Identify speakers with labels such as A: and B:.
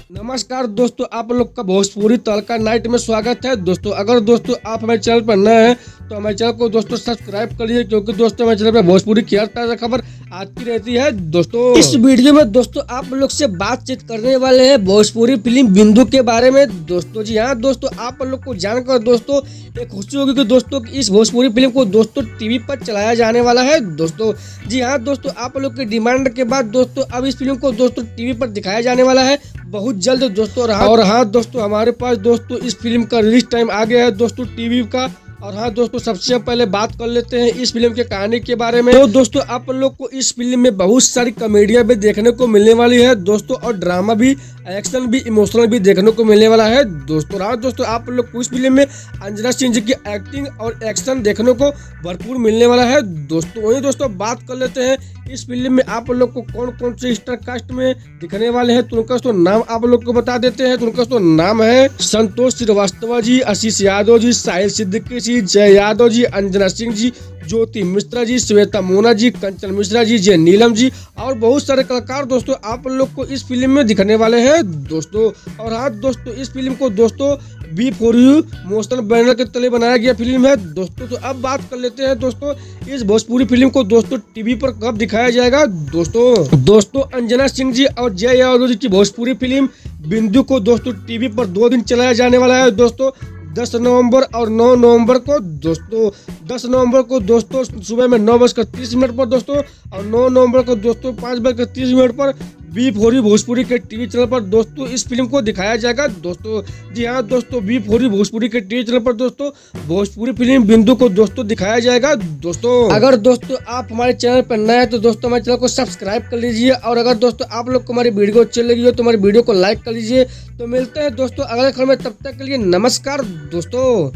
A: नमस्कार दोस्तों, आप लोग का भोजपुरी तड़का नाइट में स्वागत है। दोस्तों अगर दोस्तों आप हमारे चैनल पर नए हैं तो हमारे चैनल को दोस्तों सब्सक्राइब करिए, क्योंकि दोस्तों हमारे चैनल पर भोजपुरी की हर ताजा खबर आती रहती है। दोस्तों इस वीडियो में दोस्तों आप लोग से बातचीत करने वाले हैं भोजपुरी फिल्म बिंदु के बारे में। दोस्तों जी हाँ दोस्तों, आप लोग को जानकर दोस्तों एक खुशी होगी कि दोस्तों इस भोजपुरी फिल्म को दोस्तों टीवी पर चलाया जाने वाला है। दोस्तों जी हाँ दोस्तों, आप लोग की डिमांड के बाद दोस्तों अब इस फिल्म को दोस्तों टीवी पर दिखाया जाने वाला है बहुत जल्द दोस्तों। और हाँ दोस्तों, हमारे पास दोस्तों इस फिल्म का रिलीज टाइम आ गया है दोस्तों टीवी का। और हाँ दोस्तों, सबसे पहले बात कर लेते हैं इस फिल्म के कहानी के बारे में। तो दोस्तों आप लोग को इस फिल्म में बहुत सारी कॉमेडियां भी देखने को मिलने वाली है दोस्तों, और ड्रामा भी, एक्शन भी, इमोशनल भी देखने को मिलने वाला है दोस्तों। हाँ दोस्तों, आप लोग को इस फिल्म में अंजना सिंह जी की एक्टिंग और एक्शन देखने को भरपूर मिलने वाला है दोस्तों। वही दोस्तों बात कर लेते हैं इस फिल्म में आप लोग को कौन कौन से स्टार कास्ट में दिखने वाले हैं, तो उनका तो नाम आप लोग को बता देते हैं। तो उनका तो नाम है संतोष श्रीवास्तव जी, आशीष यादव जी, साहिल सिद्दीकी जी, जय यादव जी, अंजना सिंह जी, ज्योति मिश्रा जी, श्वेता मोना जी, कंचन मिश्रा जी, जय नीलम जी और बहुत सारे कलाकार दोस्तों आप लोग को इस फिल्म में दिखने वाले हैं दोस्तों। और हाँ दोस्तों, इस फिल्म को दोस्तों B4U मोशन बैनर के तले बनाया गया फिल्म है दोस्तों। तो अब बात कर लेते हैं दोस्तों इस भोजपुरी फिल्म को दोस्तों टीवी पर कब दिखाया जाएगा। दोस्तों अंजना सिंह जी और जय यादव जी की भोजपुरी फिल्म बिंदु को दोस्तों टीवी पर 2 दिन चलाया जाने वाला है दोस्तों, 10 नवंबर और 9 नवंबर को दोस्तों। 10 नवंबर को दोस्तों सुबह में 9:30 पर दोस्तों, और 9 नवंबर को दोस्तों 5:30 पर B4U भोजपुरी के टीवी चैनल पर दोस्तों इस फिल्म को दिखाया जाएगा दोस्तों। जी हाँ दोस्तों, B4U भोजपुरी के टीवी चैनल पर दोस्तों भोजपुरी फिल्म बिंदु को दोस्तों दिखाया जाएगा दोस्तों। अगर दोस्तों आप हमारे चैनल पर नए हैं तो दोस्तों हमारे चैनल को सब्सक्राइब कर लीजिए, और अगर दोस्तों आप लोग को हमारी वीडियो अच्छी लगी हो तो हमारी वीडियो को लाइक कर लीजिए। तो मिलते हैं दोस्तों अगले खबर में, तब तक के लिए नमस्कार दोस्तों।